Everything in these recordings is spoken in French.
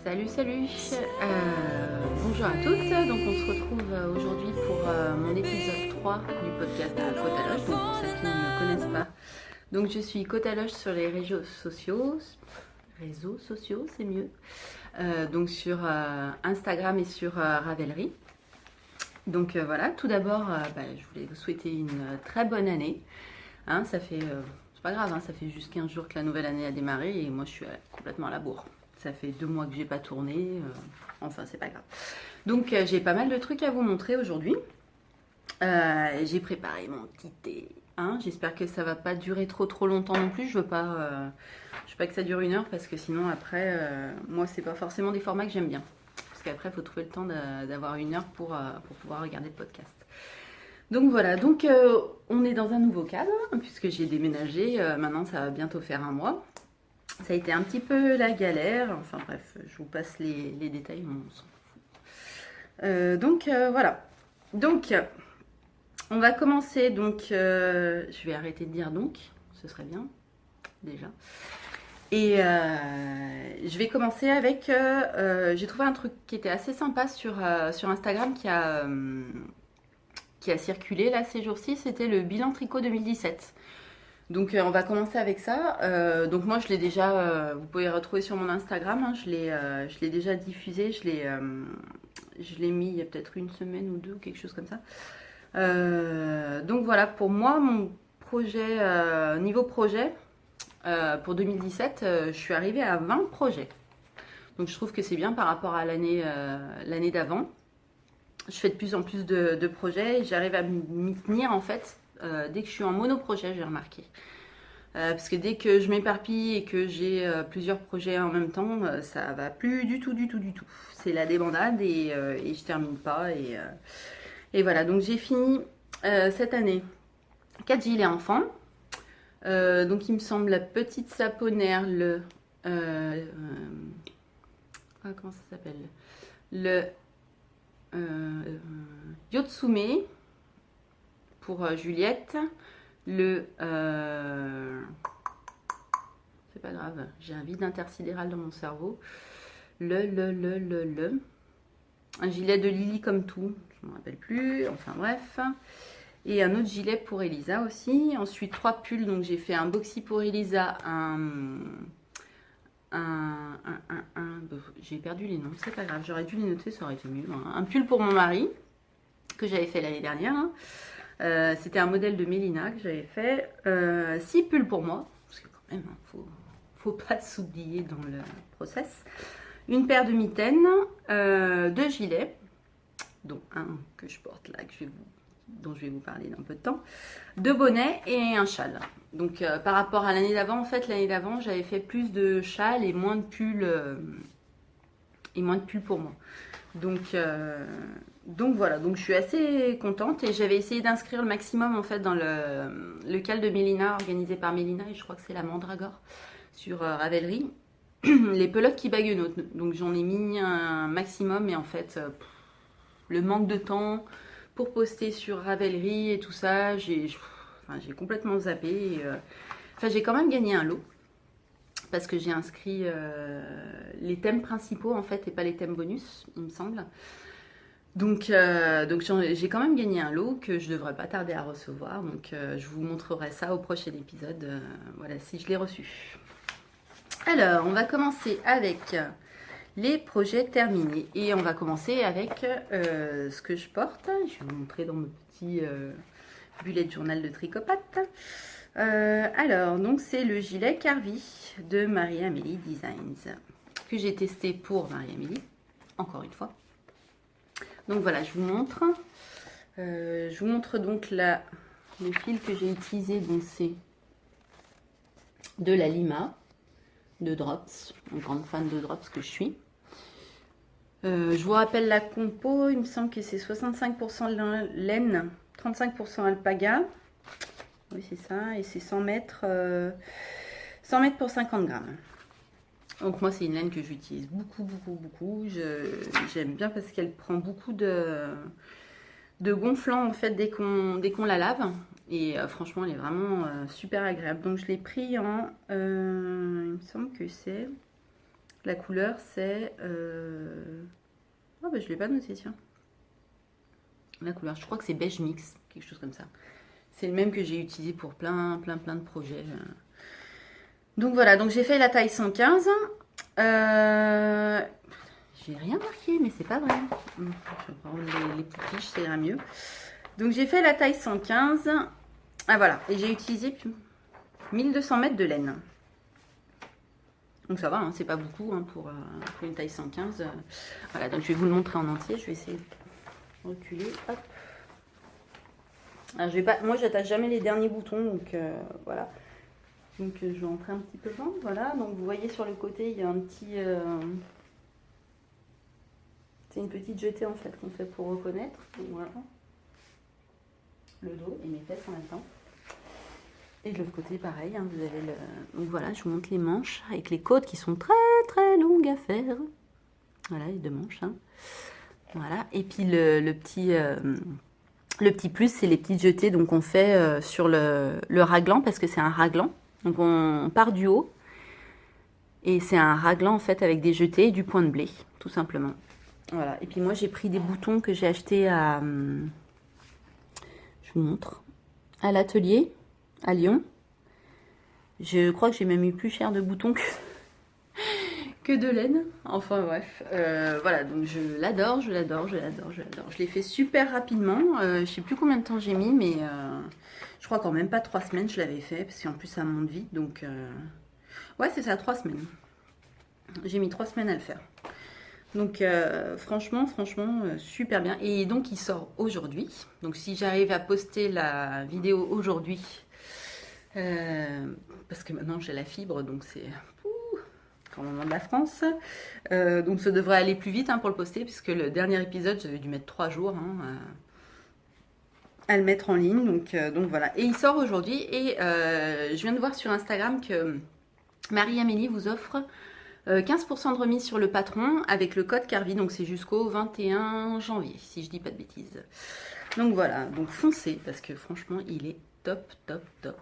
Salut, salut. Bonjour à toutes. Donc on se retrouve aujourd'hui pour mon épisode 3 du podcast Cotaloche. Donc pour celles qui ne me connaissent pas. Donc je suis Cotaloche sur les réseaux sociaux. Réseaux sociaux, c'est mieux. Donc sur Instagram et sur Ravelry. Donc voilà, tout d'abord, je voulais vous souhaiter une très bonne année. Hein, ça fait, c'est pas grave, hein, ça fait juste 15 jours que la nouvelle année a démarré et moi je suis complètement à la bourre. Ça fait 2 mois que j'ai pas tourné, enfin c'est pas grave. Donc j'ai pas mal de trucs à vous montrer aujourd'hui. J'ai préparé mon petit thé. Hein, j'espère que ça va pas durer trop longtemps non plus. Je veux pas que ça dure 1 heure parce que sinon après, moi c'est pas forcément des formats que j'aime bien. Parce qu'après il faut trouver le temps d'avoir 1 heure pour pouvoir regarder le podcast. Donc voilà, donc on est dans un nouveau cadre puisque j'ai déménagé. Maintenant ça va bientôt faire 1 mois. Ça a été un petit peu la galère. Enfin bref, je vous passe les détails, on s'en fout. Donc voilà. Donc on va commencer. Donc je vais arrêter de dire donc. Ce serait bien déjà. Et je vais commencer avec. J'ai trouvé un truc qui était assez sympa sur Instagram qui a circulé là ces jours-ci. C'était le bilan tricot 2017. Donc on va commencer avec ça. Donc moi je l'ai déjà, vous pouvez retrouver sur mon Instagram, hein, je l'ai déjà diffusé, je l'ai mis il y a peut-être 1 semaine ou 2 ou quelque chose comme ça. Donc voilà, pour moi mon projet, niveau projet, pour 2017, je suis arrivée à 20 projets. Donc je trouve que c'est bien par rapport à l'année d'avant. Je fais de plus en plus de projets et j'arrive à m'y tenir en fait. Dès que je suis en monoprojet, j'ai remarqué. Parce que dès que je m'éparpille et que j'ai plusieurs projets en même temps, ça va plus du tout. C'est la débandade et je termine pas. Et voilà, donc j'ai fini cette année 4 gilets enfants. Donc il me semble la petite saponaire, comment ça s'appelle, le Yotsume pour Juliette, c'est pas grave, j'ai un vide intersidéral dans mon cerveau, un gilet de Lily comme tout, je me rappelle plus, enfin bref, et un autre gilet pour Elisa aussi. Ensuite 3 pulls, donc j'ai fait un boxy pour Elisa, j'ai perdu les noms, c'est pas grave, j'aurais dû les noter, ça aurait été mieux. Un pull pour mon mari que j'avais fait l'année dernière. C'était un modèle de Mélina que j'avais fait. 6 pulls pour moi, parce que quand même, faut pas s'oublier dans le process. Une paire de mitaines, 2 gilets, dont un que je porte là, dont je vais vous parler dans un peu de temps, 2 bonnets et un châle. Donc par rapport à l'année d'avant, en fait, l'année d'avant, j'avais fait plus de châles et moins de pulls pour moi. Donc voilà, donc je suis assez contente et j'avais essayé d'inscrire le maximum en fait dans le cal de Mélina organisé par Mélina et je crois que c'est la Mandragore sur Ravelry. Les pelotes qui baguenautent, donc j'en ai mis un maximum mais en fait le manque de temps pour poster sur Ravelry et tout ça, j'ai complètement zappé. J'ai quand même gagné un lot parce que j'ai inscrit les thèmes principaux en fait et pas les thèmes bonus, il me semble. Donc j'ai quand même gagné un lot que je devrais pas tarder à recevoir. Donc je vous montrerai ça au prochain épisode. Voilà, si je l'ai reçu. Alors, on va commencer avec les projets terminés. Et on va commencer avec ce que je porte. Je vais vous montrer dans mon petit bullet journal de tricopate. Alors, donc c'est le gilet Carvi de Marie-Amélie Designs que j'ai testé pour Marie-Amélie, encore une fois. Donc voilà, je vous montre. Je vous montre donc le fil que j'ai utilisé. Donc c'est de la Lima, de Drops. Une grande fan de Drops que je suis. Je vous rappelle la compo. Il me semble que c'est 65% laine, 35% alpaga. Oui, c'est ça. Et c'est 100 mètres pour 50 grammes. Donc moi c'est une laine que j'utilise beaucoup. J'aime bien parce qu'elle prend beaucoup de gonflant en fait dès qu'on la lave. Et franchement elle est vraiment super agréable. Donc je l'ai pris en, il me semble que c'est La couleur, c'est... Oh, bah, je ne l'ai pas noté, tiens. La couleur, je crois que c'est beige mix, quelque chose comme ça. C'est le même que j'ai utilisé pour plein de projets. Donc voilà, donc j'ai fait la taille 115. J'ai rien marqué, mais c'est pas vrai. Je vais prendre les petites fiches, ça ira mieux. Donc j'ai fait la taille 115. Ah voilà, et j'ai utilisé 1200 mètres de laine. Donc ça va, hein, c'est pas beaucoup hein, pour une taille 115. Voilà, donc je vais vous le montrer en entier. Je vais essayer de reculer. Hop. Alors, je vais pas, moi j'attache jamais les derniers boutons, donc voilà. Donc je vais entrer un petit peu dedans. Voilà, donc vous voyez sur le côté, il y a un petit... c'est une petite jetée en fait qu'on fait pour reconnaître. Donc, voilà. Le dos et mes fesses en même temps. Et de l'autre côté, pareil, hein, vous avez le... Donc voilà, je vous montre les manches avec les côtes qui sont très longues à faire. Voilà, les deux manches. Hein. Voilà, et puis le petit plus, c'est les petites jetées donc on fait sur le raglan parce que c'est un raglan. Donc on part du haut et c'est un raglan en fait avec des jetées et du point de blé, tout simplement. Voilà, et puis moi j'ai pris des boutons que j'ai achetés à... Je vous montre. À l'atelier. À Lyon. Je crois que j'ai même eu plus cher de boutons que de laine. Enfin bref. Voilà, donc je l'adore. Je l'ai fait super rapidement. Je sais plus combien de temps j'ai mis, mais je crois qu'en même pas 3 semaines je l'avais fait. Parce qu'en plus ça monte vite. Donc ouais, c'est ça, 3 semaines. J'ai mis 3 semaines à le faire. Donc franchement, super bien. Et donc il sort aujourd'hui. Donc si j'arrive à poster la vidéo aujourd'hui... parce que maintenant j'ai la fibre, donc c'est quand moment de la France. Donc ça devrait aller plus vite hein, pour le poster, puisque le dernier épisode, j'avais dû mettre 3 jours hein, à le mettre en ligne. Donc voilà. Et il sort aujourd'hui. Et je viens de voir sur Instagram que Marie-Amélie vous offre 15% de remise sur le patron avec le code Carvi. Donc c'est jusqu'au 21 janvier, si je dis pas de bêtises. Donc voilà, donc foncez, parce que franchement, il est top.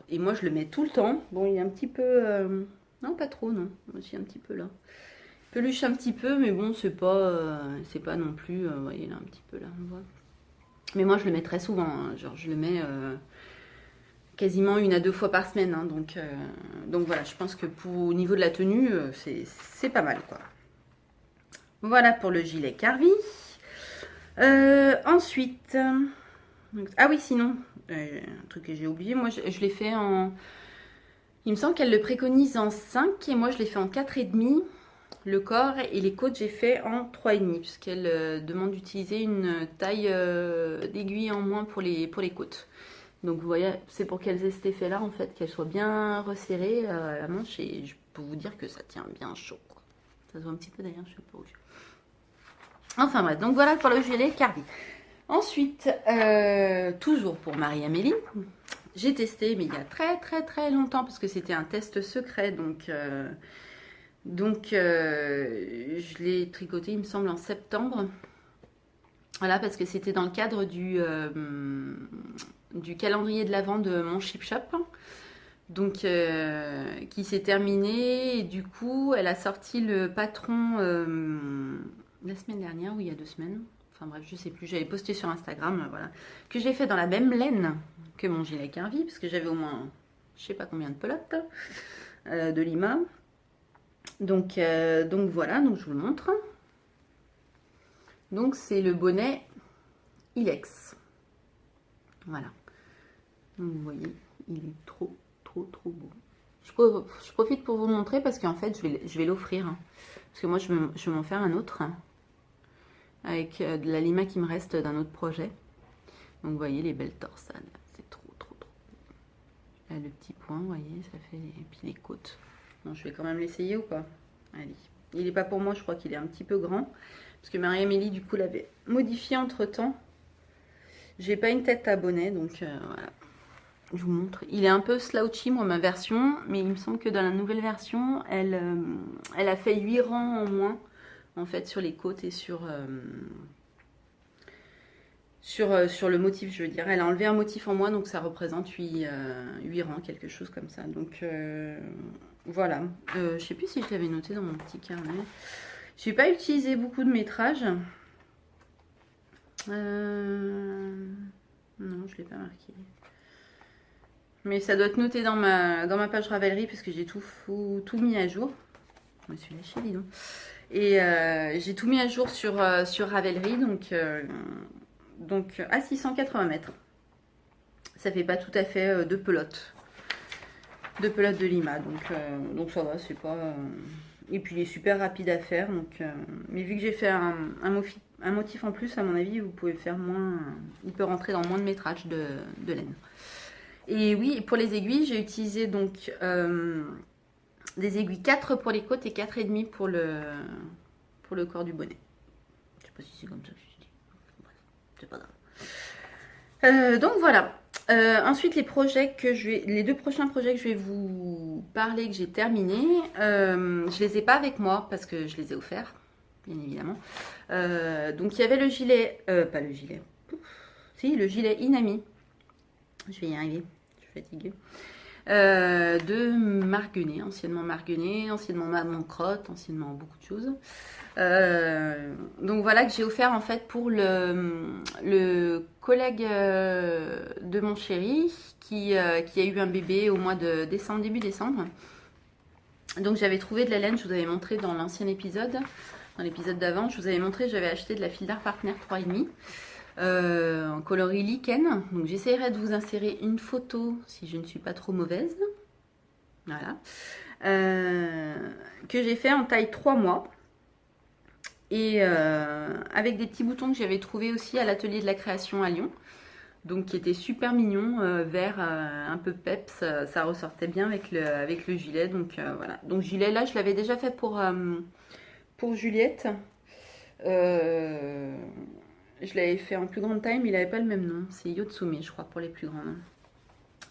Et moi, je le mets tout le temps. Bon, il est un petit peu... Non, pas trop, non. Aussi un petit peu là. Peluche un petit peu, mais bon, c'est pas non plus... Vous voyez, là, un petit peu là, on voit. Mais moi, je le mets très souvent. Hein. Genre, je le mets quasiment 1 à 2 fois par semaine. Hein. Donc voilà, je pense que au niveau de la tenue, c'est pas mal, quoi. Voilà pour le gilet Carvi. Ensuite... Ah oui, sinon, un truc que j'ai oublié, moi je l'ai fait en... Il me semble qu'elle le préconise en 5 et moi je l'ai fait en 4,5. Le corps et les côtes j'ai fait en 3,5 puisqu'elle demande d'utiliser une taille d'aiguille en moins pour les côtes. Donc vous voyez, c'est pour qu'elles aient cet effet là en fait, qu'elles soient bien resserrées à la manche et je peux vous dire que ça tient bien chaud. Quoi. Ça se voit un petit peu d'ailleurs, je suis un peu rouge. Enfin bref, donc voilà pour le gilet Carvi. Ensuite, toujours pour Marie-Amélie, j'ai testé, mais il y a très longtemps, parce que c'était un test secret, donc je l'ai tricoté, il me semble, en septembre. Voilà, parce que c'était dans le cadre du calendrier de l'Avent de mon Chip Shop, donc qui s'est terminé, et du coup, elle a sorti le patron la semaine dernière, ou il y a 2 semaines. Enfin bref, je sais plus, j'avais posté sur Instagram, voilà, que j'ai fait dans la même laine que mon gilet Carvi, parce que j'avais au moins, je sais pas combien de pelotes de Lima. Donc voilà, donc je vous le montre. Donc c'est le bonnet Ilex. Voilà. Donc vous voyez, il est trop beau. Je profite pour vous montrer parce qu'en fait, je vais l'offrir. Hein, parce que moi, je vais m'en faire un autre. Avec de la lima qui me reste d'un autre projet. Donc vous voyez les belles torsades, c'est trop beau. Là le petit point, vous voyez, ça fait... Et puis les côtes. Bon, je vais quand même l'essayer ou pas? Allez. Il n'est pas pour moi, je crois qu'il est un petit peu grand. Parce que Marie-Amélie, du coup, l'avait modifié entre-temps. J'ai pas une tête à bonnet, donc voilà. Je vous montre. Il est un peu slouchy, moi, ma version. Mais il me semble que dans la nouvelle version, elle a fait 8 rangs en moins. En fait, sur les côtes et sur le motif, je veux dire. Elle a enlevé un motif en moins, donc ça représente 8 rangs, quelque chose comme ça. Donc Voilà. Je sais plus si je l'avais noté dans mon petit carnet. J'ai pas utilisé beaucoup de métrage. Non, je l'ai pas marqué. Mais ça doit être noté dans ma page Ravelry parce que j'ai tout mis à jour. Je me suis lâchée, dis donc. Et j'ai tout mis à jour sur Ravelry, donc à 680 mètres. Ça fait pas tout à fait deux pelotes. Deux pelotes de Lima, donc ça va, c'est pas... Et puis il est super rapide à faire, mais vu que j'ai fait un motif en plus, à mon avis, vous pouvez faire moins... Il peut rentrer dans moins de métrage de laine. Et oui, pour les aiguilles, j'ai utilisé donc des aiguilles 4 pour les côtes et 4,5 pour le corps du bonnet. Je sais pas si c'est comme ça que je dis. Bref, c'est pas grave. Donc voilà. Ensuite, les deux prochains projets que je vais vous parler, que j'ai terminés, je les ai pas avec moi parce que je les ai offerts, bien évidemment. Donc il y avait le gilet, pas le gilet, si, le gilet Inami. Je vais y arriver, je suis fatiguée. De Marguenet, anciennement Marguenet, anciennement Maman Crotte, anciennement beaucoup de choses. Donc voilà, que j'ai offert en fait pour le collègue de mon chéri qui a eu un bébé au mois de décembre, début décembre. Donc j'avais trouvé de la laine, je vous avais montré dans l'ancien épisode, dans l'épisode d'avant, je vous avais montré, j'avais acheté de la Fildar Partner 3,5 en coloris lichen. Donc j'essaierai de vous insérer une photo si je ne suis pas trop mauvaise. Voilà. Que j'ai fait en taille 3 mois. Et avec des petits boutons que j'avais trouvé aussi à l'atelier de la création à Lyon. Donc qui était super mignon, vert, un peu peps, ça ressortait bien avec le gilet. Donc voilà. Donc gilet là, je l'avais déjà fait pour Juliette. Je l'avais fait en plus grande taille, mais il n'avait pas le même nom. C'est Yotsume, je crois, pour les plus grands.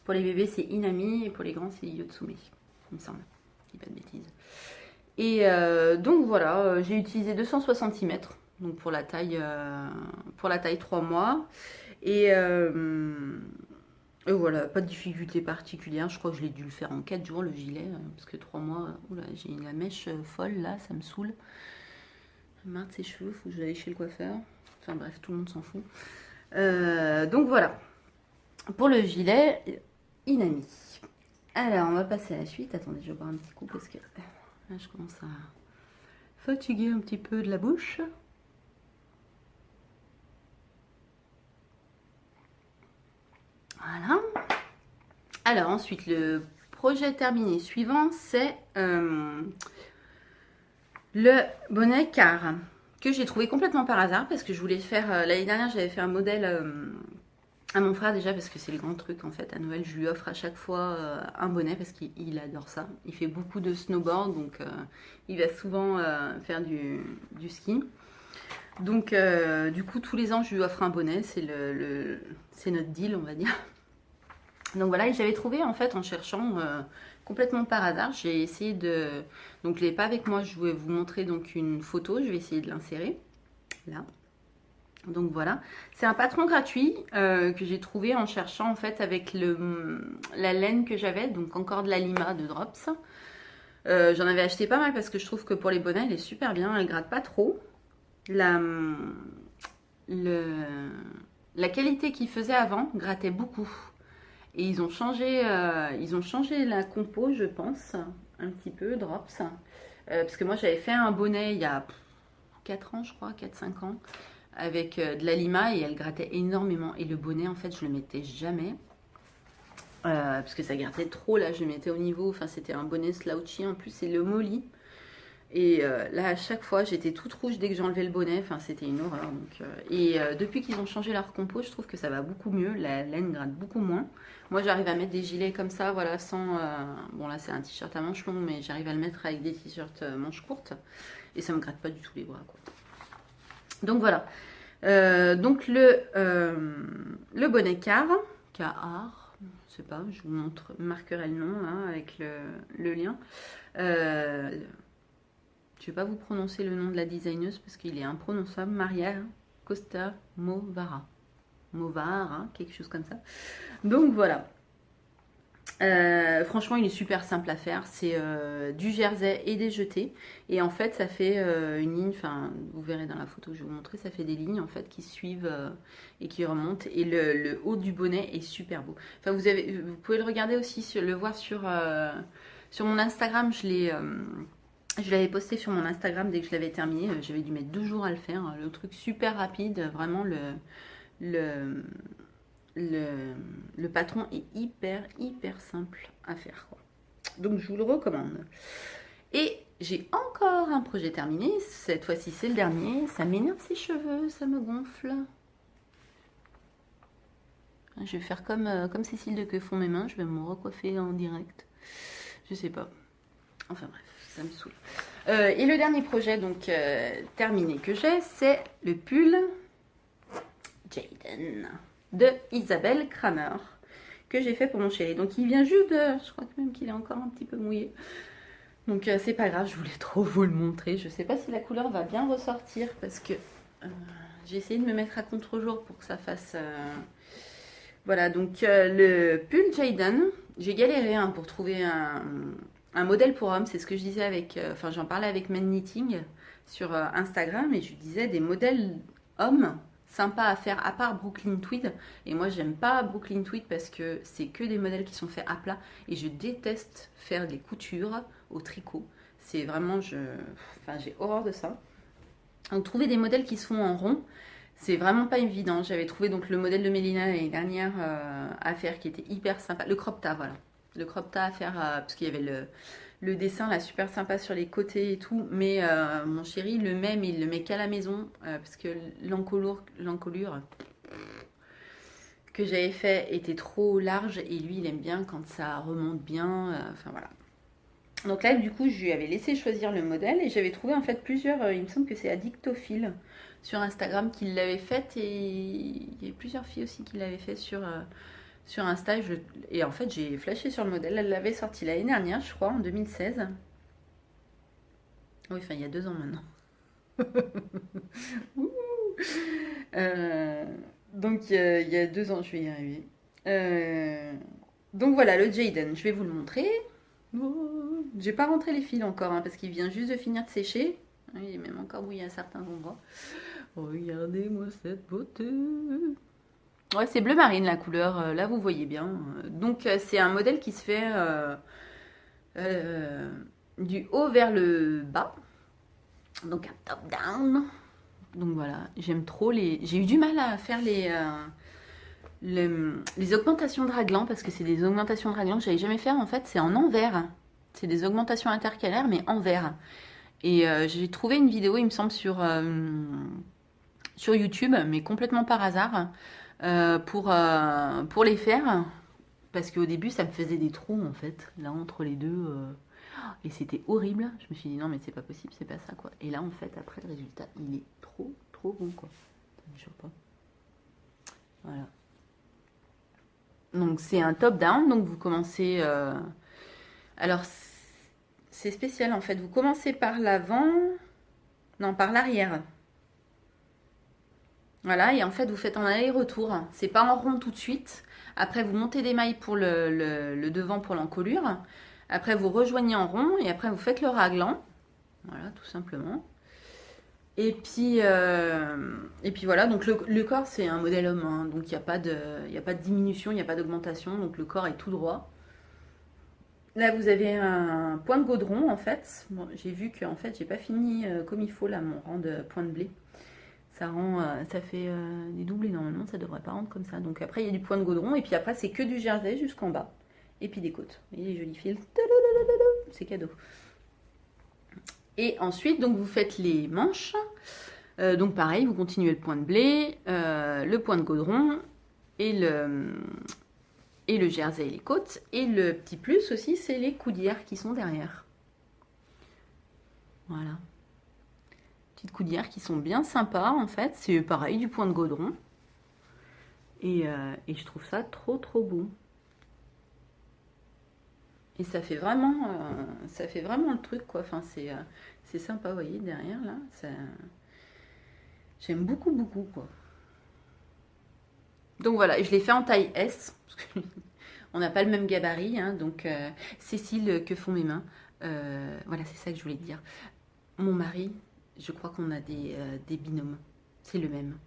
Pour les bébés, c'est Inami, et pour les grands, c'est Yotsume, il me semble. Je dis pas de bêtises. Et donc voilà, j'ai utilisé 260 cm, donc pour la taille 3 mois. Et voilà, pas de difficulté particulière. Je crois que je l'ai dû le faire en 4 jours, le gilet, parce que 3 mois, oula, j'ai la mèche folle là, ça me saoule. Marre de ses cheveux, faut que j'aille chez le coiffeur. Enfin bref, tout le monde s'en fout. Donc voilà, pour le gilet Inami. Alors, on va passer à la suite. Attendez, je vais boire un petit coup parce que là, je commence à fatiguer un petit peu de la bouche. Voilà. Alors, ensuite, le projet terminé suivant, c'est le bonnet car que j'ai trouvé complètement par hasard parce que je voulais faire l'année dernière, j'avais fait un modèle à mon frère déjà parce que c'est le grand truc en fait. À Noël, je lui offre à chaque fois un bonnet parce qu'il adore ça. Il fait beaucoup de snowboard, donc il va souvent faire du ski. Donc du coup, tous les ans, je lui offre un bonnet. C'est notre deal, on va dire. Donc voilà, et j'avais trouvé en fait en cherchant complètement par hasard, j'ai essayé de... Donc je ne l'ai pas avec moi, je vais vous montrer donc une photo, je vais essayer de l'insérer là. Donc voilà, c'est un patron gratuit que j'ai trouvé en cherchant en fait avec la laine que j'avais, donc encore de la Lima de Drops. J'en avais acheté pas mal parce que je trouve que pour les bonnets, elle est super bien, elle gratte pas trop. La qualité qu'ils faisaient avant grattait beaucoup. Et ils ont changé la compo, je pense, un petit peu, Drops. Parce que moi, j'avais fait un bonnet il y a 4 ans, je crois, 4-5 ans, avec de la Lima et elle grattait énormément. Et le bonnet, en fait, je le mettais jamais. Parce que ça grattait trop, là, je le mettais au niveau. Enfin, c'était un bonnet slouchy, en plus, c'est le molly. Et là, à chaque fois, j'étais toute rouge dès que j'enlevais le bonnet. Enfin, c'était une horreur. Depuis qu'ils ont changé leur compo, je trouve que ça va beaucoup mieux. La laine gratte beaucoup moins. Moi, j'arrive à mettre des gilets comme ça, voilà, sans... Bon, là, c'est un t-shirt à manches longues, mais j'arrive à le mettre avec des t-shirts manches courtes. Et ça me gratte pas du tout les bras, quoi. Donc, voilà. Donc, le bonnet car, je sais pas, je vous marquerai le nom, hein, avec le lien. Je ne vais pas vous prononcer le nom de la designeuse parce qu'il est imprononçable. Maria Costa Movara. Movara, quelque chose comme ça. Donc voilà. Franchement, il est super simple à faire. C'est du jersey et des jetés. Et en fait, ça fait une ligne. Enfin, vous verrez dans la photo que je vais vous montrer. Ça fait des lignes en fait qui suivent et qui remontent. Et le haut du bonnet est super beau. Enfin, vous pouvez le regarder aussi, le voir sur mon Instagram. Je l'avais posté sur mon Instagram dès que je l'avais terminé. J'avais dû mettre 2 jours à le faire. Le truc super rapide. Vraiment le, le patron est hyper simple à faire, quoi. Donc je vous le recommande. Et j'ai encore un projet terminé. Cette fois-ci c'est le dernier. Ça m'énerve ces cheveux, ça me gonfle. Je vais faire comme Cécile de Que font mes mains. Je vais me recoiffer en direct. Je sais pas. Enfin bref, ça me saoule. Et le dernier projet donc terminé que j'ai, c'est le pull Jaden de Isabelle Kramer que j'ai fait pour mon chéri. Donc il vient juste de... Je crois même qu'il est encore un petit peu mouillé. Donc c'est pas grave, je voulais trop vous le montrer. Je sais pas si la couleur va bien ressortir parce que j'ai essayé de me mettre à contre-jour pour que ça fasse... Voilà, donc le pull Jaden, j'ai galéré hein, pour trouver un modèle pour homme. C'est ce que je disais avec... Enfin, j'en parlais avec Men Knitting sur Instagram et je lui disais des modèles hommes sympa à faire à part Brooklyn Tweed. Et moi j'aime pas Brooklyn Tweed parce que c'est que des modèles qui sont faits à plat et je déteste faire des coutures au tricot. C'est vraiment, enfin, j'ai horreur de ça. Donc trouver des modèles qui se font en rond, c'est vraiment pas évident. J'avais trouvé donc le modèle de Mélina l'année dernière à faire qui était hyper sympa. Le crop tas, voilà. Le crop tas à faire parce qu'il y avait le dessin là super sympa sur les côtés et tout, mais mon chéri le met mais il le met qu'à la maison parce que l'encolure que j'avais fait était trop large et lui il aime bien quand ça remonte bien, enfin voilà. Donc là du coup je lui avais laissé choisir le modèle et j'avais trouvé en fait plusieurs, il me semble que c'est Addictophile sur Instagram qui l'avait fait et il y a plusieurs filles aussi qui l'avaient fait sur Insta, et en fait j'ai flashé sur le modèle. Elle l'avait sorti l'année dernière, je crois, en 2016. Oui, enfin il y a 2 ans maintenant. Euh, donc il y a 2 ans, je vais y arriver. Donc voilà, le Jaden, je vais vous le montrer. Oh, j'ai pas rentré les fils encore, hein, parce qu'il vient juste de finir de sécher. Il est même encore mouillé à certains endroits. Regardez-moi cette beauté. Ouais, c'est bleu marine la couleur, là vous voyez bien. Donc c'est un modèle qui se fait du haut vers le bas. Donc un top down. Donc voilà, j'aime trop les... J'ai eu du mal à faire les augmentations de raglan parce que c'est des augmentations de raglan que j'avais jamais fait en fait, c'est en envers. C'est des augmentations intercalaires mais envers. Et j'ai trouvé une vidéo, il me semble, sur YouTube, mais complètement par hasard, pour les faire. Parce qu'au début, ça me faisait des trous, en fait, là, entre les deux. Et c'était horrible. Je me suis dit, non, mais c'est pas possible, c'est pas ça, quoi. Et là, en fait, après, le résultat, il est trop bon, quoi. Je sais pas. Voilà. Donc, c'est un top-down. Donc, vous commencez... Alors, c'est spécial, en fait. Vous commencez par l'avant... Non, par l'arrière. Voilà, et en fait, vous faites en aller-retour. C'est pas en rond tout de suite. Après, vous montez des mailles pour le devant pour l'encolure. Après, vous rejoignez en rond et après, vous faites le raglan. Voilà, tout simplement. Et puis voilà, donc le corps, c'est un modèle homme. Hein, donc, il n'y a pas de diminution, il n'y a pas d'augmentation. Donc, le corps est tout droit. Là, vous avez un point de gaudron, en fait. Bon, j'ai vu que en fait, j'ai pas fini comme il faut, là, mon rang de point de blé. Ça fait des doublés normalement, ça devrait pas rendre comme ça. Donc après il y a du point de gaudron et puis après c'est que du jersey jusqu'en bas. Et puis des côtes. Vous voyez les jolis fils. C'est cadeau. Et ensuite donc vous faites les manches. Donc pareil, vous continuez le point de blé, le point de gaudron et le jersey et les côtes. Et le petit plus aussi c'est les coudières qui sont derrière. Voilà. Coudières qui sont bien sympas en fait, c'est pareil du point de gaudron et je trouve ça trop beau et ça fait vraiment le truc quoi, enfin c'est sympa, vous voyez derrière là, j'aime beaucoup quoi. Donc voilà, je l'ai fait en taille S parce que On n'a pas le même gabarit, hein, donc Cécile, que font mes mains? Voilà, c'est ça que je voulais te dire. Mon mari, je crois qu'on a des binômes. C'est le même.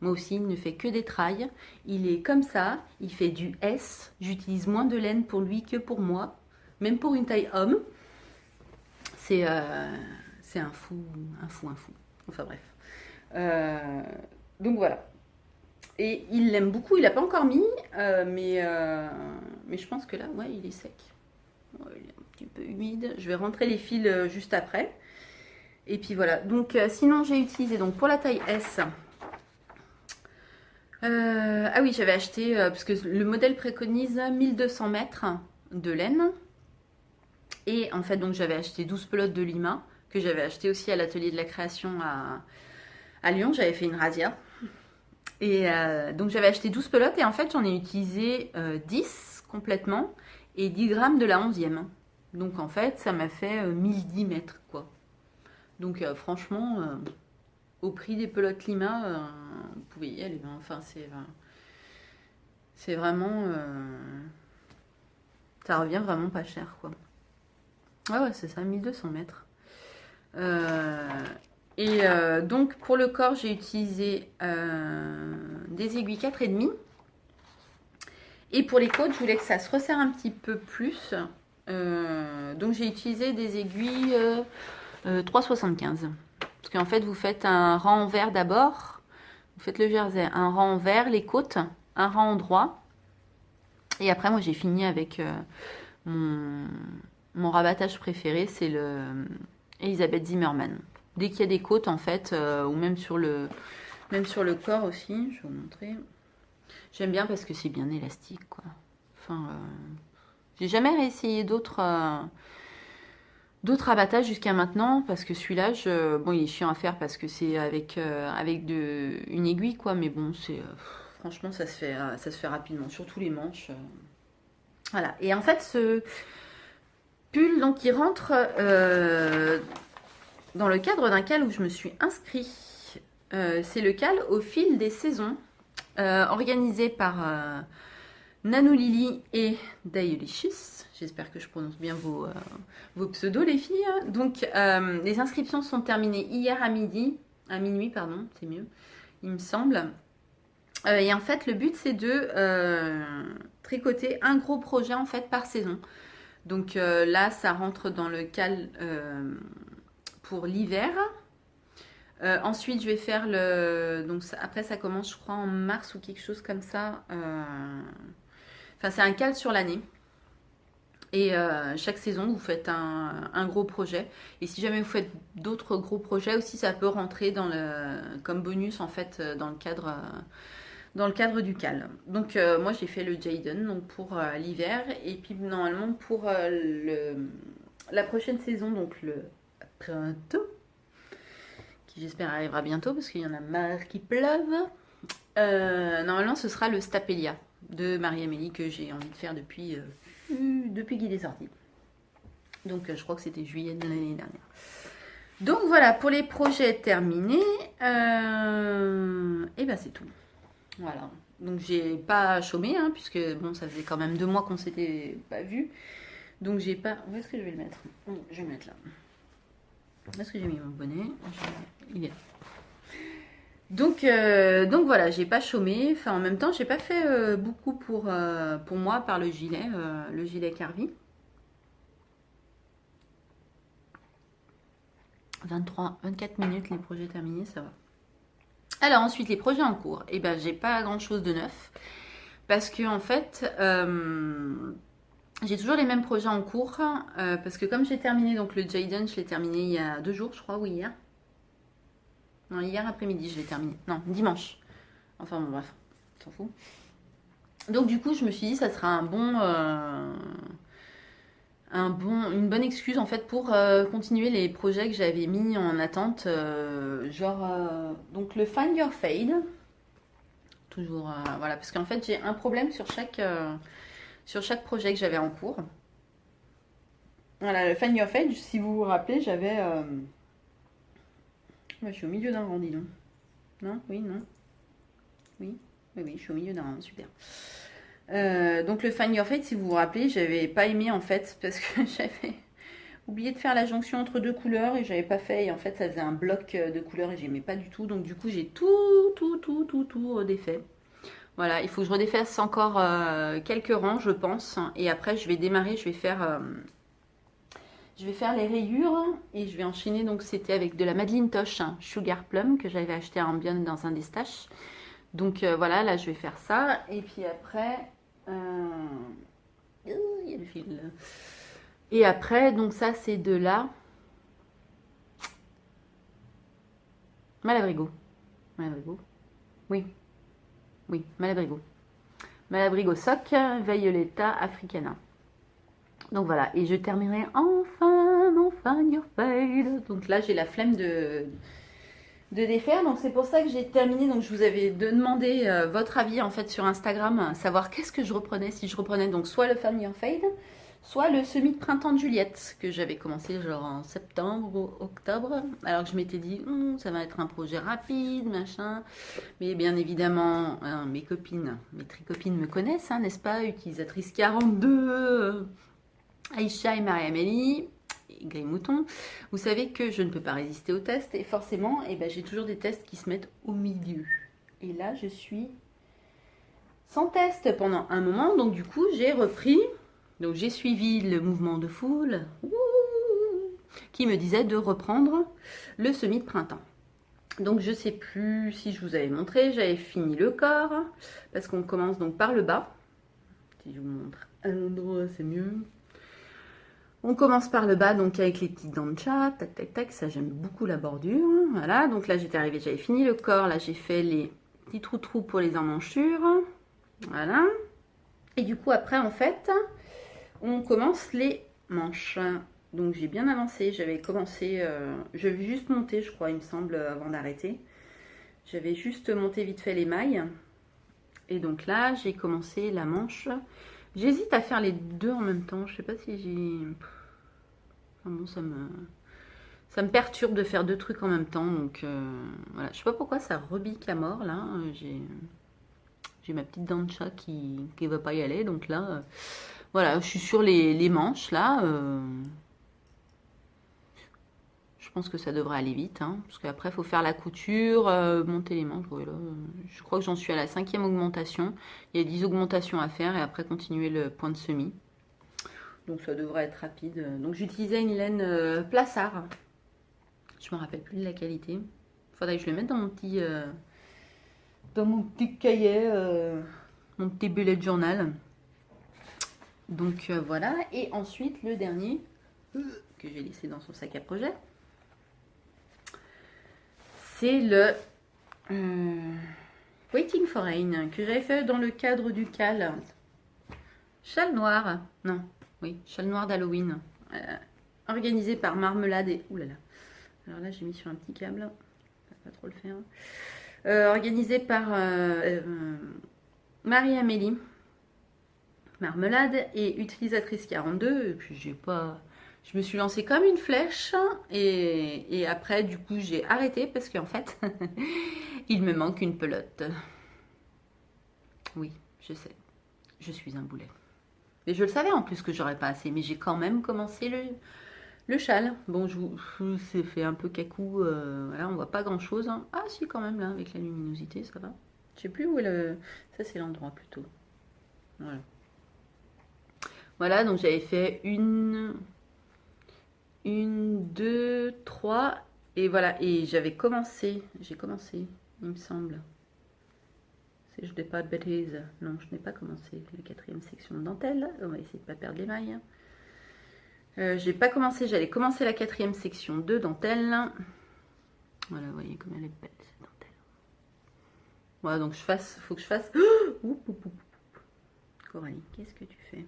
Moi aussi, il ne fait que des trailles. Il est comme ça, il fait du S. J'utilise moins de laine pour lui que pour moi. Même pour une taille homme. C'est un fou, un fou, un fou. Enfin bref. Donc voilà. Et il l'aime beaucoup, il n'a pas encore mis, mais je pense que là, ouais, il est sec. Ouais, il est un petit peu humide. Je vais rentrer les fils juste après. Et puis voilà. Donc sinon, j'ai utilisé donc pour la taille S. Ah oui, j'avais acheté, parce que le modèle préconise 1200 mètres de laine. Et en fait, donc j'avais acheté 12 pelotes de Lima, que j'avais acheté aussi à l'atelier de la création à Lyon. J'avais fait une razzia. Et donc j'avais acheté 12 pelotes et en fait j'en ai utilisé 10 complètement et 10 grammes de la 11e. Donc en fait ça m'a fait 1010 mètres quoi. Donc franchement, au prix des pelotes Lima, vous pouvez y aller. Enfin c'est vraiment... ça revient vraiment pas cher quoi. Ah ouais c'est ça, 1200 mètres. Et donc pour le corps, j'ai utilisé des aiguilles 4,5. Et pour les côtes, je voulais que ça se resserre un petit peu plus. Donc j'ai utilisé des aiguilles 3,75. Parce qu'en fait, vous faites un rang en vert d'abord. Vous faites le jersey, un rang en vert, les côtes, un rang en droit. Et après, moi, j'ai fini avec mon rabattage préféré, c'est le Elisabeth Zimmermann. Dès qu'il y a des côtes en fait, ou même sur le corps aussi, je vais vous montrer. J'aime bien parce que c'est bien élastique quoi. Enfin, j'ai jamais réessayé d'autres abattages jusqu'à maintenant parce que celui-là, bon, il est chiant à faire parce que c'est avec une aiguille quoi, mais bon, c'est franchement ça se fait rapidement, surtout les manches. Voilà. Et en fait, ce pull donc il rentre dans le cadre d'un cal où je me suis inscrit. C'est le cal au fil des saisons, organisé par Nanou Lily et Dailicious. J'espère que je prononce bien vos pseudos, les filles. Donc, les inscriptions sont terminées hier à minuit, pardon, c'est mieux, il me semble. Et en fait, le but, c'est de tricoter un gros projet en fait par saison. Donc là, ça rentre dans le cal pour l'hiver. Ensuite, je vais faire le... Donc après, ça commence, je crois, en mars ou quelque chose comme ça. Enfin, c'est un cal sur l'année. Et chaque saison, vous faites un gros projet. Et si jamais vous faites d'autres gros projets aussi, ça peut rentrer comme bonus, en fait, dans le cadre du cal. Donc moi, j'ai fait le Jayden donc pour l'hiver. Et puis, normalement, pour la prochaine saison, donc le printemps, qui j'espère arrivera bientôt parce qu'il y en a marre qui pleuve. Normalement, ce sera le Stapelia de Marie-Amélie que j'ai envie de faire depuis qu'il est sorti. Donc, je crois que c'était juillet de l'année dernière. Donc, voilà, pour les projets terminés, et ben c'est tout. Voilà. Donc, j'ai pas chômé, hein, puisque bon, ça faisait quand même 2 mois qu'on s'était pas vu. Donc, j'ai pas. Où est-ce que je vais le mettre? Je vais le mettre là. Où est-ce que j'ai mis mon bonnet? Il est là. Donc voilà, j'ai pas chômé. Enfin, en même temps, j'ai pas fait beaucoup pour moi par le gilet Carvi. 24 minutes, les projets terminés, ça va. Alors ensuite, les projets en cours. Eh ben, j'ai pas grand chose de neuf. Parce que en fait, j'ai toujours les mêmes projets en cours. Parce que comme j'ai terminé donc le Jayden, je l'ai terminé il y a 2 jours, je crois, ou hier. Non, hier après-midi, je l'ai terminé. Non, dimanche. Enfin bon, bref, t'en fous. Donc du coup, je me suis dit, ça sera une bonne excuse en fait pour continuer les projets que j'avais mis en attente. Donc le Find Your Fade. Toujours, voilà, parce qu'en fait, j'ai un problème sur chaque projet que j'avais en cours. Voilà, le Find Your Fade, si vous vous rappelez, j'avais... je suis au milieu d'un rang, dis donc. Non? Oui, non? Oui, oui, je suis au milieu d'un rang, super. Donc le Find Your Fade, si vous vous rappelez, j'avais pas aimé en fait parce que j'avais oublié de faire la jonction entre deux couleurs et j'avais pas fait. Et en fait, ça faisait un bloc de couleurs et j'aimais pas du tout. Donc du coup, j'ai tout redéfait. Voilà, il faut que je redéfasse encore quelques rangs, je pense. Et après, je vais démarrer, je vais faire les rayures et je vais enchaîner. Donc c'était avec de la Madeleine Tosh Sugar Plum que j'avais acheté à Ambion dans un des stages. Donc voilà, là je vais faire ça. Et puis après, il y a le fil. Et après, donc ça c'est de la Malabrigo. Malabrigo. Oui, oui, Malabrigo. Malabrigo Sock, Violetta Africana. Donc voilà, et je terminerai enfin mon Find Your Fade. Donc là j'ai la flemme de défaire, donc c'est pour ça que j'ai terminé. Donc je vous avais demandé votre avis en fait sur Instagram, savoir qu'est-ce que je reprenais, si je reprenais donc soit le Find Your Fade, soit le semi de printemps de Juliette que j'avais commencé genre en septembre ou octobre, alors que je m'étais dit ça va être un projet rapide machin, mais bien évidemment mes copines, mes tricopines me connaissent, n'est-ce pas, utilisatrice 42, Aïcha et Marie-Amélie Gris Mouton, vous savez que je ne peux pas résister aux tests et forcément, j'ai toujours des tests qui se mettent au milieu. Et là, je suis sans test pendant un moment, donc du coup, j'ai repris. Donc j'ai suivi le mouvement de foule qui me disait de reprendre le semi de printemps. Donc je sais plus si je vous avais montré, j'avais fini le corps parce qu'on commence donc par le bas. Si je vous montre un endroit, c'est mieux. On commence par le bas, donc avec les petites dents de chat, tac, tac, tac, ça j'aime beaucoup la bordure. Voilà, donc là j'étais arrivée, j'avais fini le corps, là j'ai fait les petits trous pour les emmanchures. Voilà. Et du coup après en fait, on commence les manches. Donc j'ai bien avancé, j'avais commencé, je vais juste monter je crois il me semble avant d'arrêter. J'avais juste monté vite fait les mailles. Et donc là j'ai commencé la manche. J'hésite à faire les deux en même temps, je sais pas si j'ai... Enfin bon, ça me perturbe de faire deux trucs en même temps, donc voilà. Je sais pas pourquoi ça rebique à mort là. J'ai ma petite dent de chat qui va pas y aller, donc là, voilà, je suis sur les manches là. Je pense que ça devrait aller vite, parce qu'après il faut faire la couture, monter les manches. Voilà. Je crois que j'en suis à la 5e augmentation. Il y a 10 augmentations à faire et après continuer le point de semis. Donc ça devrait être rapide. Donc j'utilisais une laine Plassard. Je me rappelle plus de la qualité. Faudrait que je le mette dans mon petit cahier, mon petit bullet journal. Donc voilà. Et ensuite le dernier que j'ai laissé dans son sac à projet, c'est le Waiting for Rain que j'avais fait dans le cadre du CAL. Châle noir. Non. Oui, châle noir d'Halloween. Organisé par Marmelade et... Ouh là là. Alors là, j'ai mis sur un petit câble. Je ne vais pas trop le faire. Organisé par Marie-Amélie Marmelade et utilisatrice 42. Et puis, je me suis lancée comme une flèche. Et après, du coup, j'ai arrêté parce qu'en fait, il me manque une pelote. Oui, je sais. Je suis un boulet. Mais je le savais en plus que j'aurais pas assez. Mais j'ai quand même commencé le châle. Bon, je vous c'est fait un peu cacou. Voilà, on voit pas grand chose. Ah, si, quand même, là, avec la luminosité, ça va. Je sais plus où est le. Ça, c'est l'endroit plutôt. Voilà. Voilà, donc j'avais fait une, deux, trois. Et voilà, et j'avais commencé. J'ai commencé, il me semble. Si je n'ai pas de bêtises. Non, je n'ai pas commencé la 4e section de dentelle. On va essayer de ne pas perdre les mailles. J'ai pas commencé, j'allais commencer la 4e section de dentelle. Voilà, vous voyez comme elle est belle cette dentelle. Voilà, donc faut que je fasse. Coralie, qu'est-ce que tu fais?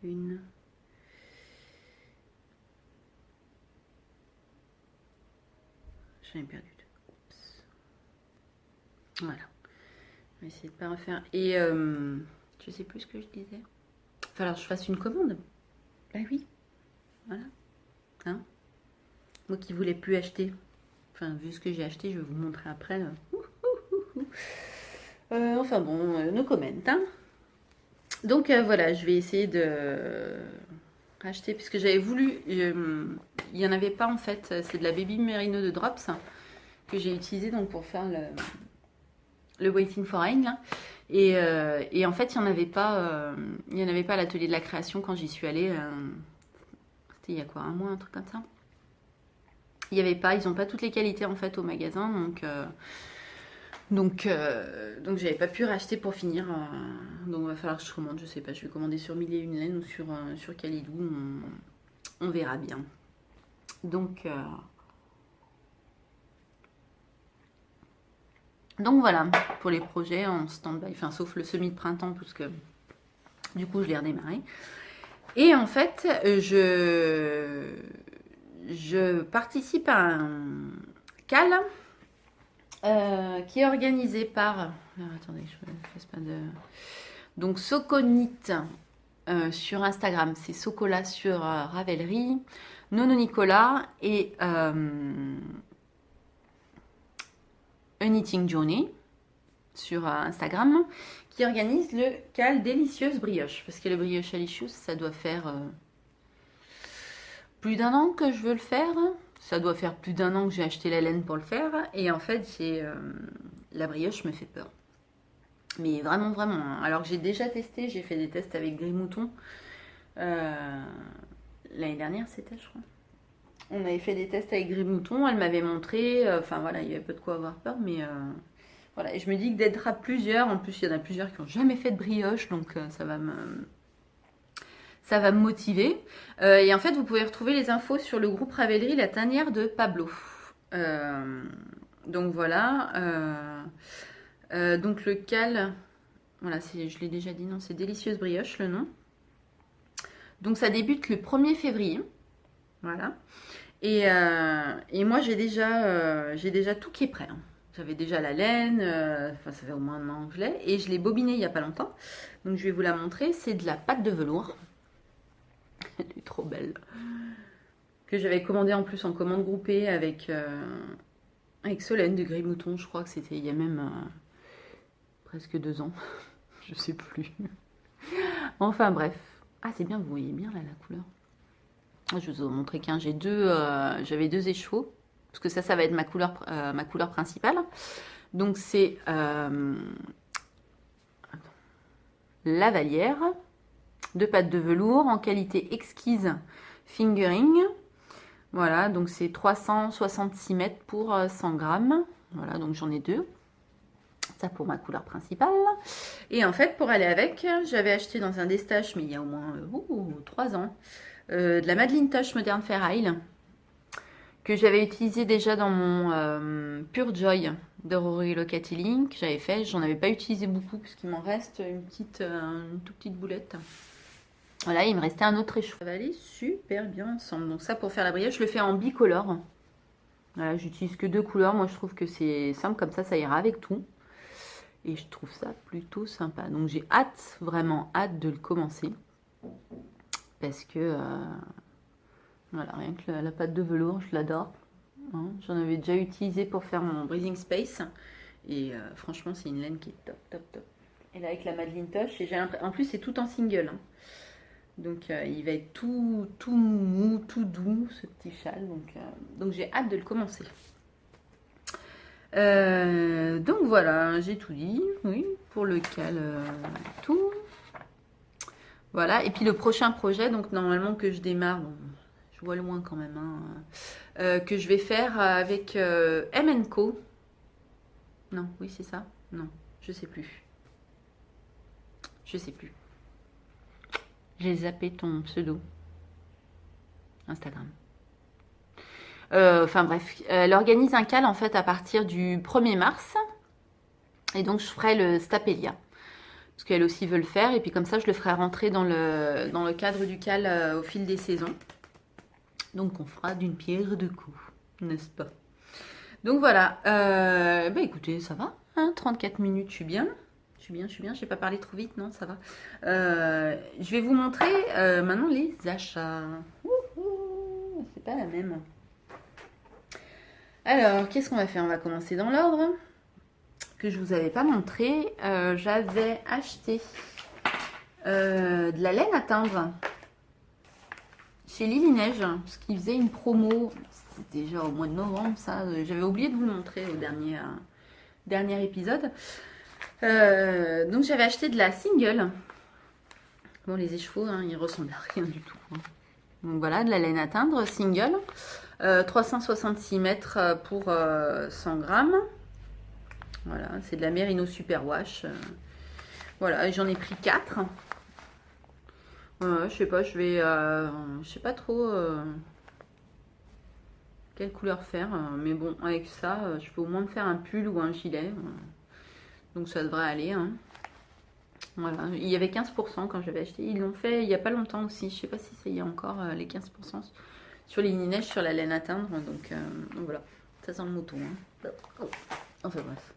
Une. J'en ai perdu deux. Oups. Voilà. On va essayer de pas refaire. Et je sais plus ce que je disais. Il va falloir que je fasse une commande. Bah oui. Voilà. Moi qui voulais plus acheter. Enfin, vu ce que j'ai acheté, je vais vous montrer après. Enfin bon, no comment, hein. Donc voilà, je vais essayer de racheter, puisque j'avais voulu, il n'y en avait pas en fait, c'est de la Baby Merino de Drops que j'ai utilisé donc pour faire le Waiting for Rain là. Et en fait, il n'y en avait pas à l'atelier de la création quand j'y suis allée. C'était il y a quoi, un mois, un truc comme ça. Il n'y avait pas, ils n'ont pas toutes les qualités en fait au magasin, donc j'avais pas pu racheter pour finir. Donc il va falloir que je commande, je sais pas, je vais commander sur Mille et Une Laine ou sur Calidou, on verra bien. Donc voilà, pour les projets en stand-by, enfin sauf le semi de printemps, parce que du coup je l'ai redémarré. Et en fait, je participe à un CAL qui est organisé par... Alors, attendez, je ne fasse pas de... Donc Soconite sur Instagram, c'est Socola sur Ravelry, Nono Nicolas et A Knitting Journey sur Instagram, qui organise le CAL Délicieuse Brioche. Parce que le brioche alicious, ça doit faire plus d'un an que je veux le faire. Ça doit faire plus d'un an que j'ai acheté la laine pour le faire. Et en fait, la brioche me fait peur. Mais vraiment, vraiment. Hein. Alors que j'ai déjà testé, j'ai fait des tests avec Gris Mouton. L'année dernière, c'était, je crois. On avait fait des tests avec Gris Mouton. Elle m'avait montré. Enfin, voilà, il y avait pas de quoi avoir peur. Mais voilà. Et je me dis que d'être à plusieurs, en plus, il y en a plusieurs qui n'ont jamais fait de brioche. Donc, ça va me motiver. Et en fait, vous pouvez retrouver les infos sur le groupe Ravelry, la tanière de Pablo. Donc voilà. Donc le CAL, voilà, je l'ai déjà dit, non, c'est Délicieuse Brioche le nom. Donc ça débute le 1er février. Voilà. Et moi j'ai déjà tout qui est prêt. Hein. J'avais déjà la laine, enfin ça fait au moins un an que je l'ai. Et je l'ai bobiné il n'y a pas longtemps. Donc je vais vous la montrer. C'est de la pâte de velours. Elle est trop belle. Que j'avais commandé en plus en commande groupée avec Solène de Gris Mouton. Je crois que c'était il y a même presque 2 ans. Je sais plus. Enfin bref. Ah c'est bien, vous voyez bien là la couleur. Je vous ai montré qu'un. J'avais 2 écheveaux. Parce que ça va être ma couleur principale. Donc c'est la Vallière de pâte de velours en qualité exquise fingering. Voilà, donc c'est 366 mètres pour 100 grammes. Voilà, donc j'en ai 2. Ça pour ma couleur principale. Et en fait, pour aller avec, j'avais acheté dans un Destache, mais il y a au moins 3 ans, de la Madeline Tosh Modern Fair Isle, que j'avais utilisé déjà dans mon Pure Joy de Rory Locatelli, que j'avais fait. J'en avais pas utilisé beaucoup, puisqu'il m'en reste une toute petite boulette. Voilà, il me restait un autre écheveau. Ça va aller super bien ensemble. Donc ça, pour faire la brioche, je le fais en bicolore. Voilà, j'utilise que 2 couleurs. Moi, je trouve que c'est simple comme ça ira avec tout. Et je trouve ça plutôt sympa. Donc j'ai hâte, vraiment hâte de le commencer. Parce que, voilà, rien que la pâte de velours, je l'adore. Hein, j'en avais déjà utilisé pour faire mon Breathing Space. Et franchement, c'est une laine qui est top, top, top. Et là, avec la Madeline Tosh, en plus, c'est tout en single. Hein. Donc il va être tout mou, tout doux, ce petit châle. Donc j'ai hâte de le commencer. Donc voilà, j'ai tout dit. Oui, pour le CAL, tout. Voilà, et puis le prochain projet, donc normalement que je démarre, bon, je vois loin quand même, hein, que je vais faire avec M&Co. Non, oui c'est ça. Non, je sais plus. Je sais plus. J'ai zappé ton pseudo. Instagram. Enfin bref, elle organise un CAL en fait à partir du 1er mars. Et donc je ferai le Stapelia. Parce qu'elle aussi veut le faire. Et puis comme ça je le ferai rentrer dans le cadre du CAL au fil des saisons. Donc on fera d'une pierre deux coups, n'est-ce pas? Donc voilà. Bah écoutez, ça va. Hein, 34 minutes, je suis bien. Je suis bien. J'ai pas parlé trop vite, non, ça va. Je vais vous montrer maintenant les achats. C'est pas la même. Alors, qu'est-ce qu'on va faire? On va commencer dans l'ordre. que je vous avais pas montré. J'avais acheté de la laine à teindre chez Lily Neige, parce qu'ils faisaient une promo. C'était déjà au mois de novembre, ça. J'avais oublié de vous le montrer au dernier épisode. Donc j'avais acheté de la single. Bon, les écheveaux, hein, ils ressemblent à rien du tout. Hein. Donc voilà, de la laine à teindre single. 366 mètres pour 100 grammes. Voilà, c'est de la Merino Superwash. Voilà, j'en ai pris 4. Je sais pas, je sais pas trop quelle couleur faire. Mais bon, avec ça, je peux au moins me faire un pull ou un gilet. Donc ça devrait aller. Hein. Voilà, il y avait 15% quand j'avais acheté. Ils l'ont fait il n'y a pas longtemps aussi. Je sais pas si ça y est encore les 15% sur les Neige, sur la laine à teindre. Donc voilà, ça sent le mouton. Hein. Oh. Enfin bref.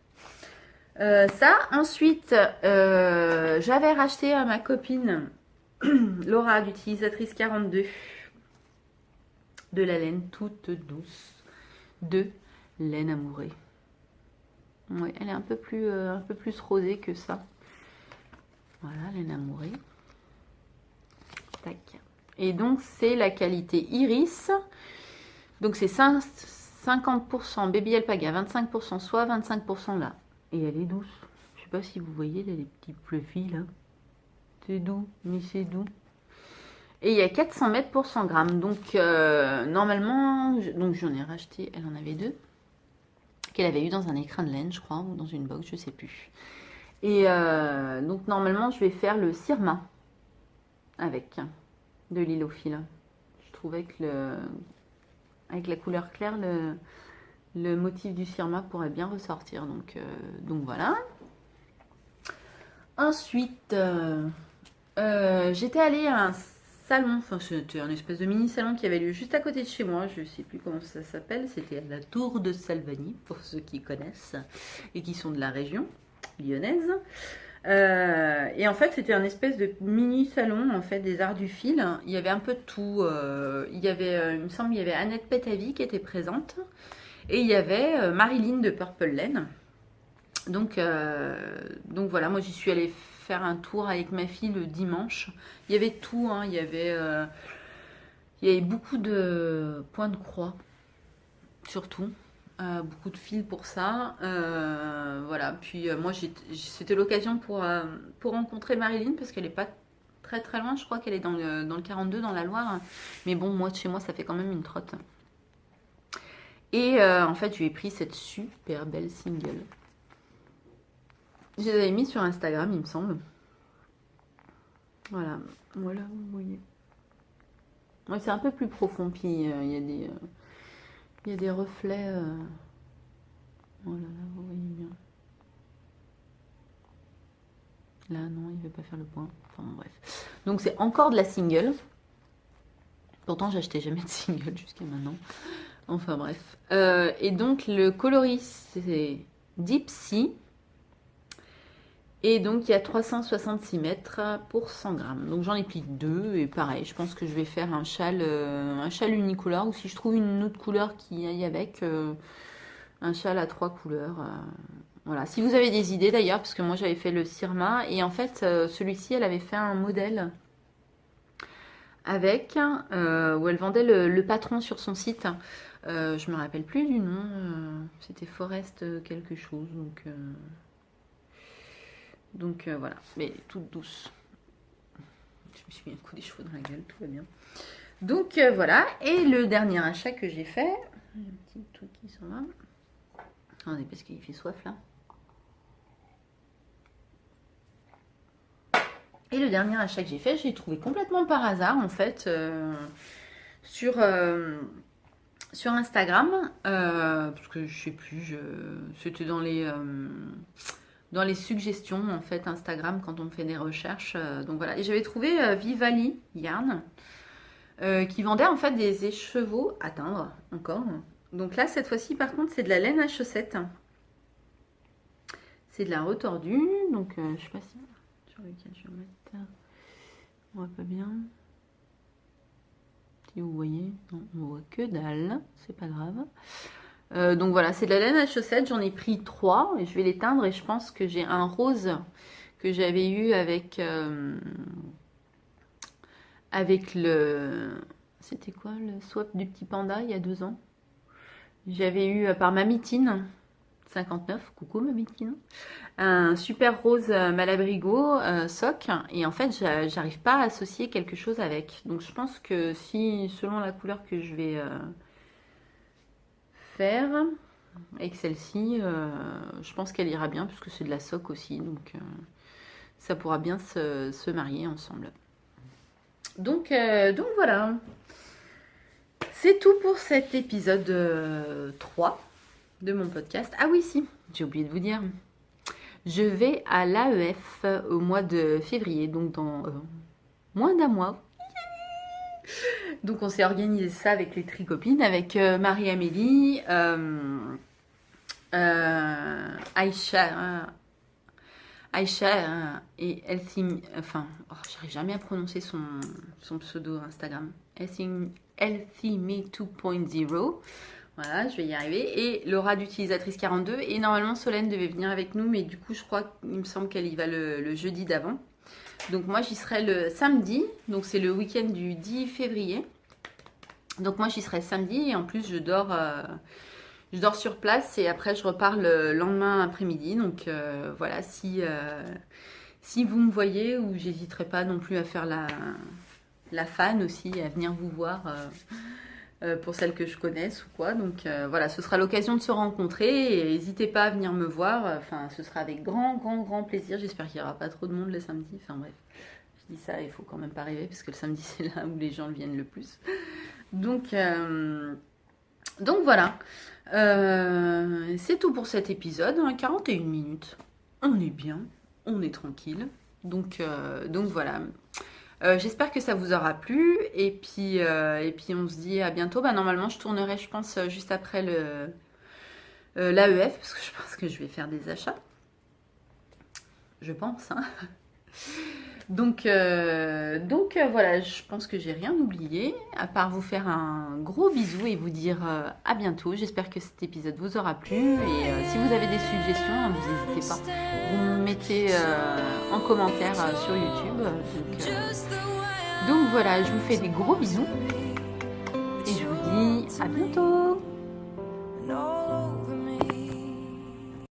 Ça, ensuite, j'avais racheté à ma copine Laura d'utilisatrice 42 de la laine toute douce de laine amourée. Ouais, elle est un peu plus rosée que ça. Voilà, laine amourée. Tac. Et donc, c'est la qualité Iris. Donc, c'est 50% Baby Alpaga, 25% soie, 25% là. Et elle est douce. Je sais pas si vous voyez les petits fluffy là. C'est doux, mais c'est doux. Et il y a 400 mètres pour 100 grammes. Donc, normalement, donc j'en ai racheté, elle en avait 2. Qu'elle avait eu dans un écrin de laine, je crois, ou dans une box, je sais plus. Et donc, normalement, je vais faire le Sirma avec de l'Ilophile. Je trouvais que avec la couleur claire, le motif du Sirma pourrait bien ressortir. Donc voilà. Ensuite, j'étais allée à un salon, enfin c'était un espèce de mini salon qui avait lieu juste à côté de chez moi, je ne sais plus comment ça s'appelle, c'était à la Tour de Salvani, pour ceux qui connaissent et qui sont de la région lyonnaise. Et en fait c'était un espèce de mini salon en fait des arts du fil. Il y avait un peu de tout. Il y avait, il me semble, il y avait Annette Pétavy qui était présente et il y avait Marilyn de Purple Laine. Donc voilà, moi j'y suis allée faire un tour avec ma fille le dimanche. Il y avait tout, hein. Il y avait beaucoup de points de croix, surtout. Beaucoup de fils pour ça. Voilà, puis moi c'était l'occasion pour rencontrer Marilyn parce qu'elle n'est pas très très loin. Je crois qu'elle est dans le 42 dans la Loire. Mais bon, moi de chez moi ça fait quand même une trotte. Et en fait, je lui ai pris cette super belle single. Je les avais mis sur Instagram, il me semble. Voilà, voilà, vous voyez. Ouais, c'est un peu plus profond, puis il y a des reflets. Voilà, là, vous voyez bien. Là, non, il ne veut pas faire le point. Enfin, bref. Donc, c'est encore de la single. Pourtant, j'achetais jamais de single jusqu'à maintenant. Enfin, bref. Et donc, le coloris, c'est Deep Sea. Et donc, il y a 366 mètres pour 100 grammes. Donc, j'en ai pris 2. Et pareil, je pense que je vais faire un châle unicouleur. Ou si je trouve une autre couleur qui aille avec, un châle à 3 couleurs. Voilà. Si vous avez des idées d'ailleurs, parce que moi, j'avais fait le Sirma. Et en fait, celui-ci, elle avait fait un modèle avec, où elle vendait le patron sur son site. Je me rappelle plus du nom. C'était Forest quelque chose. Donc voilà, mais toute douce. Je me suis mis un coup des cheveux dans la gueule, tout va bien. Donc voilà, et le dernier achat que j'ai fait, un petit truc qui s'en va. Attendez, parce qu'il fait soif là. Et le dernier achat que j'ai fait, j'ai trouvé complètement par hasard en fait sur Instagram, parce que je sais plus, c'était dans les suggestions en fait Instagram quand on fait des recherches. Donc voilà, et j'avais trouvé Vivali Yarn qui vendait en fait des écheveaux à teindre encore. Donc là cette fois-ci par contre c'est de la laine à chaussettes. C'est de la retordue, donc je sais pas si sur lequel je vais mettre. On voit pas bien. Si vous voyez, non, on voit que dalle, c'est pas grave. Donc voilà, c'est de la laine à chaussettes, j'en ai pris 3 et je vais les teindre et je pense que j'ai un rose que j'avais eu avec le... C'était quoi le swap du petit panda il y a 2 ans? J'avais eu par Mamitine, 59, coucou Mamitine, un super rose Malabrigo soc et en fait j'arrive pas à associer quelque chose avec. Donc je pense que si selon la couleur que je vais faire avec celle-ci, je pense qu'elle ira bien puisque c'est de la soc aussi, donc ça pourra bien se marier ensemble. Donc voilà, c'est tout pour cet épisode 3 de mon podcast. Ah oui, si, j'ai oublié de vous dire. Je vais à l'AEF au mois de février, donc dans moins d'un mois. Donc on s'est organisé ça avec les tricopines, avec Marie-Amélie, Aïcha et Elsie, enfin, j'arrive jamais à prononcer son pseudo Instagram. Elsie Me 2.0. Voilà, je vais y arriver. Et Laura d'utilisatrice 42. Et normalement, Solène devait venir avec nous, mais du coup, je crois qu'il me semble qu'elle y va le jeudi d'avant. Donc moi, j'y serai le samedi. Donc c'est le week-end du 10 février. Donc moi, j'y serai le samedi. Et en plus, je dors sur place. Et après, je repars le lendemain après-midi. Donc voilà, si vous me voyez, ou j'hésiterai pas non plus à faire la fan aussi, à venir vous voir... pour celles que je connaisse ou quoi. Donc voilà, ce sera l'occasion de se rencontrer et n'hésitez pas à venir me voir. Enfin, ce sera avec grand plaisir. J'espère qu'il n'y aura pas trop de monde le samedi. Enfin bref, je dis ça, il faut quand même pas rêver parce que le samedi c'est là où les gens viennent le plus. Donc voilà, c'est tout pour cet épisode. 41 minutes, on est bien, on est tranquille. Donc voilà. J'espère que ça vous aura plu et puis on se dit à bientôt. Normalement je tournerai je pense juste après l'AEF parce que je pense que je vais faire des achats. Je pense. Hein. Donc voilà, je pense que j'ai rien oublié à part vous faire un gros bisou et vous dire à bientôt. J'espère que cet épisode vous aura plu et si vous avez des suggestions, vous n'hésitez pas. Vous me mettez en commentaire sur YouTube. Donc voilà, je vous fais des gros bisous et je vous dis à bientôt.